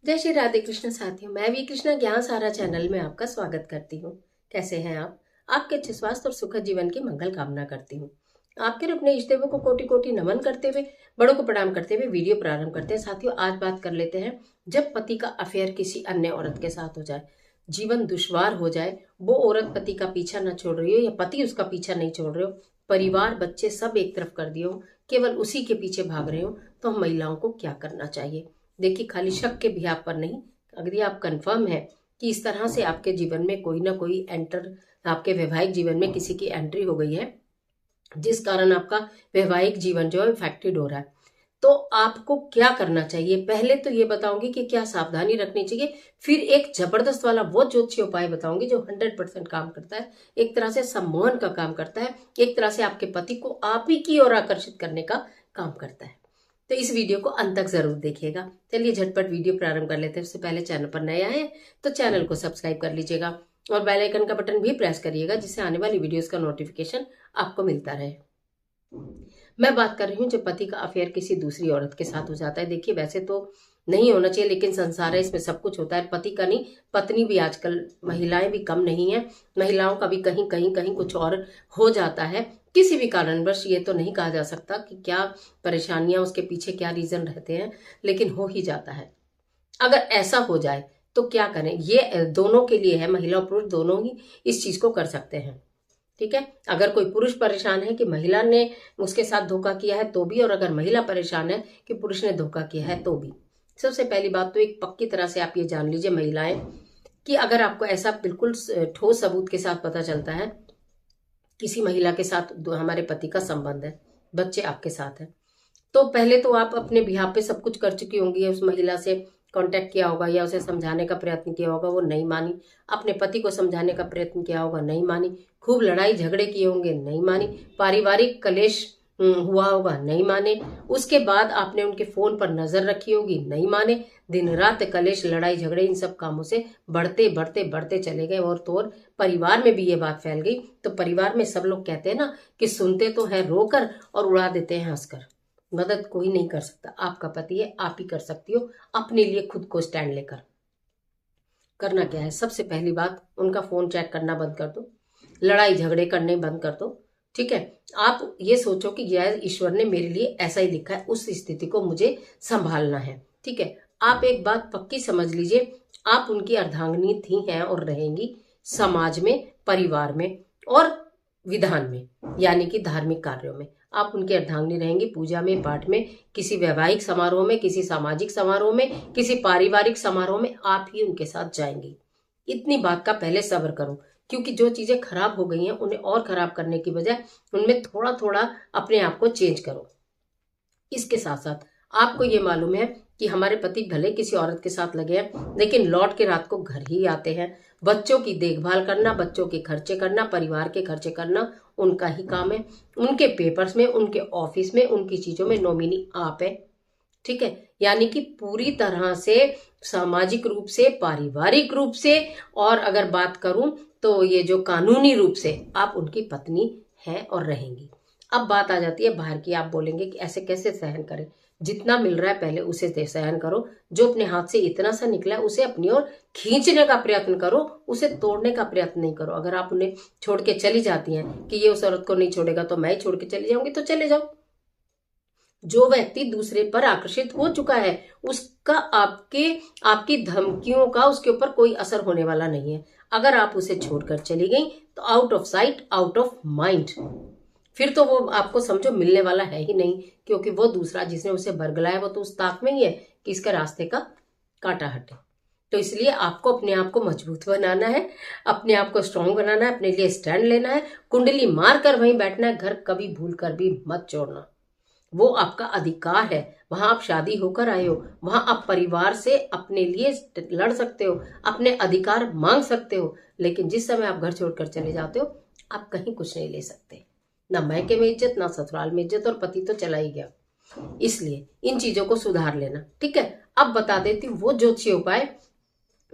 जय श्री राधे कृष्ण साथियों, मैं भी कृष्णा ज्ञान सारा चैनल में आपका स्वागत करती हूँ। कैसे हैं आप? आपके अच्छे स्वास्थ्य और सुखद जीवन की मंगल कामना करती हूँ। आपके अपने इष्ट देवों को कोटि कोटि नमन करते हुए, बड़ों को प्रणाम करते हुए वीडियो प्रारंभ करते हैं। साथियों, आज बात कर लेते हैं, जब पति का अफेयर किसी अन्य औरत के साथ हो जाए, जीवन दुश्वार हो जाए, वो औरत पति का पीछा न छोड़ रही हो या पति उसका पीछा नहीं छोड़ रहे हो, परिवार बच्चे सब एक तरफ कर दिए हो, केवल उसी के पीछे भाग रहे हो, तो हम महिलाओं को क्या करना चाहिए? देखिए, खाली शक के बिहाफ पर नहीं, अगर आप कंफर्म है कि इस तरह से आपके जीवन में कोई ना कोई आपके वैवाहिक जीवन में किसी की एंट्री हो गई है, जिस कारण आपका वैवाहिक जीवन जो है इफेक्टेड हो रहा है, तो आपको क्या करना चाहिए? पहले तो ये बताऊंगी कि क्या सावधानी रखनी चाहिए, फिर एक जबरदस्त वाला वो ज्योतिषीय उपाय बताऊंगी जो 100% काम करता है, एक तरह से सम्मोहन का काम करता है, एक तरह से आपके पति को आप ही की ओर आकर्षित करने का काम करता है। तो इस वीडियो को अंत तक जरूर देखिएगा। चलिए झटपट वीडियो प्रारंभ कर लेते हैं। उससे पहले चैनल पर नए आए तो चैनल को सब्सक्राइब कर लीजिएगा और बेल आइकन का बटन भी प्रेस करिएगा, जिससे आने वाली वीडियोस का नोटिफिकेशन आपको मिलता रहे। मैं बात कर रही हूँ जब पति का अफेयर किसी दूसरी औरत के साथ हो जाता है। देखिए, वैसे तो नहीं होना चाहिए, लेकिन संसार है, इसमें सब कुछ होता है। पति का नहीं, पत्नी भी आजकल, महिलाएं भी कम नहीं है, महिलाओं का भी कहीं कहीं कहीं कुछ और हो जाता है किसी भी कारणवश। ये तो नहीं कहा जा सकता कि क्या परेशानियां, उसके पीछे क्या रीजन रहते हैं, लेकिन हो ही जाता है। अगर ऐसा हो जाए तो क्या करें? ये दोनों के लिए है, महिला और पुरुष दोनों ही इस चीज को कर सकते हैं। ठीक है, अगर कोई पुरुष परेशान है कि महिला ने उसके साथ धोखा किया है तो भी, और अगर महिला परेशान है कि पुरुष ने धोखा किया है तो भी। सबसे पहली बात तो एक पक्की तरह से आप ये जान लीजिए महिलाएं, कि अगर आपको ऐसा बिल्कुल ठोस सबूत के साथ पता चलता है किसी महिला के साथ हमारे पति का संबंध है, बच्चे आपके साथ है, तो पहले तो आप अपने बिहाफ पे सब कुछ कर चुकी होंगी। उस महिला से कांटेक्ट किया होगा या उसे समझाने का प्रयत्न किया होगा, वो नहीं मानी। अपने पति को समझाने का प्रयत्न किया होगा, नहीं मानी। खूब लड़ाई झगड़े किए होंगे, नहीं मानी। पारिवारिक कलेश हुआ होगा, नहीं माने। उसके बाद आपने उनके फोन पर नजर रखी होगी, नहीं माने। दिन रात कलेश, लड़ाई झगड़े, इन सब कामों से बढ़ते बढ़ते बढ़ते चले गए, और तो और परिवार में भी ये बात फैल गई। तो परिवार में सब लोग कहते हैं ना कि सुनते तो है रोकर और उड़ा देते हैं हंसकर। मदद कोई नहीं कर सकता, आपका पति है, आप ही कर सकती हो अपने लिए, खुद को स्टैंड लेकर। करना क्या है? सबसे पहली बात, उनका फोन चेक करना बंद कर दो, लड़ाई झगड़े करने बंद कर दो। ठीक है, आप ये सोचो कि यार ईश्वर ने मेरे लिए ऐसा ही लिखा है, उस स्थिति को मुझे संभालना है। ठीक है, आप एक बात पक्की समझ लीजिए, आप उनकी अर्धांगिनी थी, हैं और रहेंगी समाज में, परिवार में और विधान में, यानी कि धार्मिक कार्यों में। आप उनकी अर्धांगिनी रहेंगी, पूजा में, पाठ में, किसी वैवाहिक समारोह में, किसी सामाजिक समारोह में, किसी पारिवारिक समारोह में आप ही उनके साथ जाएंगी। इतनी बात का पहले सब्र करो, क्योंकि जो चीजें खराब हो गई हैं उन्हें और खराब करने की बजाय उनमें थोड़ा थोड़ा अपने आप को चेंज करो। इसके साथ साथ आपको ये मालूम है कि हमारे पति भले किसी औरत के साथ लगे हैं, लेकिन लौट के रात को घर ही आते हैं। बच्चों की देखभाल करना, बच्चों के खर्चे करना, परिवार के खर्चे करना उनका ही काम है। उनके पेपर्स में, उनके ऑफिस में, उनकी चीजों में नॉमिनी आप है। ठीक है, यानी कि पूरी तरह से सामाजिक रूप से, पारिवारिक रूप से, और अगर बात करूं तो ये जो कानूनी रूप से आप उनकी पत्नी हैं और रहेंगी। अब बात आ जाती है बाहर की। आप बोलेंगे कि ऐसे कैसे सहन करें? जितना मिल रहा है पहले उसे सहन करो। जो अपने हाथ से इतना सा निकला है उसे अपनी ओर खींचने का प्रयत्न करो, उसे तोड़ने का प्रयत्न नहीं करो। अगर आप उन्हें छोड़ के चली जाती हैं कि ये उस औरत को नहीं छोड़ेगा तो मैं ही छोड़ के चली जाऊंगी, तो चले जाओ। जो व्यक्ति दूसरे पर आकर्षित हो चुका है उसका आपकी धमकियों का उसके ऊपर कोई असर होने वाला नहीं है। अगर आप उसे छोड़कर चली गई तो out of sight out of mind, फिर तो वो आपको समझो मिलने वाला है ही नहीं, क्योंकि वो दूसरा जिसने उसे बरगलाया वो तो उस ताक में ही है कि इसका रास्ते का कांटा हटे। तो इसलिए आपको अपने आप को मजबूत बनाना है, अपने आप को स्ट्रांग बनाना है, अपने लिए स्टैंड लेना है, कुंडली मार कर वहीं बैठना है। घर कभी भूल कर भी मत छोड़ना, वो आपका अधिकार है। वहां आप शादी होकर आए हो, वहां आप परिवार से अपने लिए लड़ सकते हो, अपने अधिकार मांग सकते हो, लेकिन जिस समय आप घर छोड़कर चले जाते हो आप कहीं कुछ नहीं ले सकते, ना मायके में इज्जत, ना ससुराल में इज्जत, और पति तो चला ही गया। इसलिए इन चीजों को सुधार लेना। ठीक है, अब बता देती हूँ वो ज्योतिषीय उपाय।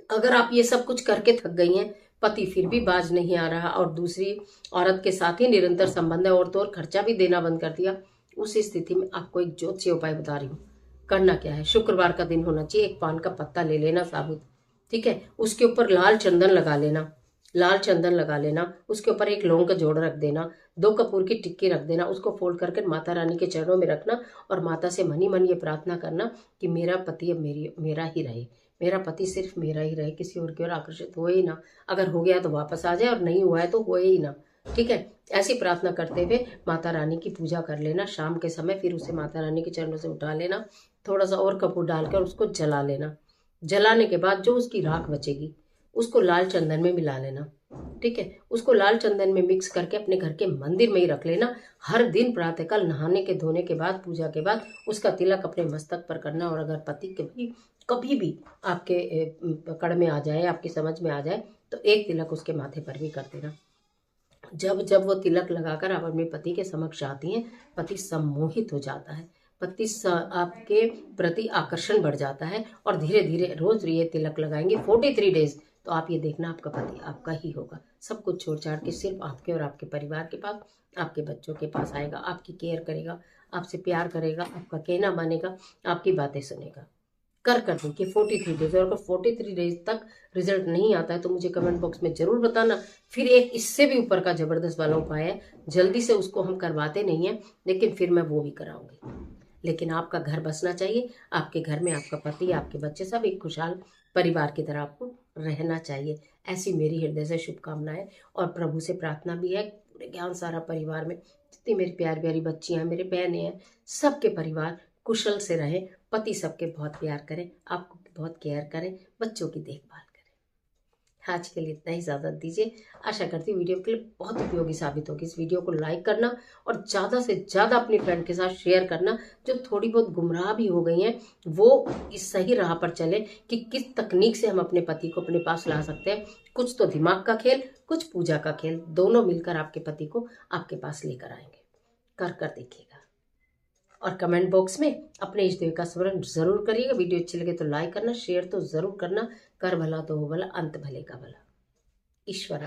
अगर आप ये सब कुछ करके थक गई हैं, पति फिर भी बाज नहीं आ रहा और दूसरी औरत के साथ ही निरंतर संबंध है, और तो और खर्चा भी देना बंद कर दिया, उस स्थिति में आपको एक ज्योतिषीय उपाय बता रही हूँ। करना क्या है, शुक्रवार का दिन होना चाहिए, एक पान का पत्ता ले लेना साबुत, ठीक है, उसके ऊपर लाल चंदन लगा लेना, लाल चंदन लगा लेना, उसके ऊपर एक लौंग का जोड़ रख देना, 2 कपूर की टिक्की रख देना, उसको फोल्ड करके माता रानी के चरणों में रखना और माता से मन ही मन ये प्रार्थना करना कि मेरा पति अब मेरा ही रहे, मेरा पति सिर्फ मेरा ही रहे, किसी और की ओर आकर्षित हो ही ना, अगर हो गया तो वापस आ जाए और नहीं हुआ है तो हो ही ना, ठीक है। ऐसी प्रार्थना करते हुए माता रानी की पूजा कर लेना। शाम के समय फिर उसे माता रानी के चरणों से उठा लेना, थोड़ा सा और कपूर डालकर उसको जला लेना। जलाने के बाद जो उसकी राख बचेगी उसको लाल चंदन में मिला लेना, ठीक है। उसको लाल चंदन में मिक्स करके अपने घर के मंदिर में ही रख लेना। हर दिन प्रातःकाल नहाने के धोने के बाद, पूजा के बाद उसका तिलक अपने मस्तक पर करना। और अगर पति कभी भी आपके पकड़ में आ जाए, आपकी समझ में आ जाए, तो एक तिलक उसके माथे पर भी कर देना। जब जब वो तिलक लगाकर आप अपने पति के समक्ष आती हैं, पति सम्मोहित हो जाता है, पति आपके प्रति आकर्षण बढ़ जाता है और धीरे धीरे रोज ये तिलक लगाएंगे 43 डेज, तो आप ये देखना आपका पति आपका ही होगा। सब कुछ छोड़ छाड़ के सिर्फ आपके और आपके परिवार के पास, आपके बच्चों के पास आएगा, आपकी केयर करेगा, आपसे प्यार करेगा, आपका कहना मानेगा, आपकी बातें सुनेगा। कर देखिए 43 डेज। और अगर 43 डेज तक रिजल्ट नहीं आता है तो मुझे कमेंट बॉक्स में जरूर बताना। फिर एक इससे भी ऊपर का जबरदस्त वाला उपाय है, जल्दी से उसको हम करवाते नहीं है, लेकिन फिर मैं वो भी कराऊंगी। लेकिन आपका घर बसना चाहिए, आपके घर में आपका पति, आपके बच्चे, सब एक खुशहाल परिवार की तरह आपको रहना चाहिए। ऐसी मेरी हृदय से शुभकामनाएं और प्रभु से प्रार्थना भी है, पूरे ज्ञान सारा परिवार में जितनी मेरी प्यारी प्यारी बच्चियां हैं, मेरे बहनें हैं, सबके परिवार कुशल से रहे, पति सबके बहुत प्यार करें, आपको बहुत केयर करें, बच्चों की देखभाल करें। आज के लिए इतना ही, इजाजत दीजिए। आशा करती हूँ वीडियो के लिए बहुत उपयोगी साबित होगी। इस वीडियो को लाइक करना और ज़्यादा से ज़्यादा अपनी फ्रेंड के साथ शेयर करना, जो थोड़ी बहुत गुमराह भी हो गई हैं, वो इस सही राह पर चले कि किस तकनीक से हम अपने पति को अपने पास ला सकते हैं। कुछ तो दिमाग का खेल, कुछ पूजा का खेल, दोनों मिलकर आपके पति को आपके पास लेकर आएंगे। कर देखिएगा और कमेंट बॉक्स में अपने इष्ट देव का स्मरण जरूर करिएगा। वीडियो अच्छी लगे तो लाइक करना, शेयर तो जरूर करना। कर भला तो हो भला, अंत भले का भला। ईश्वर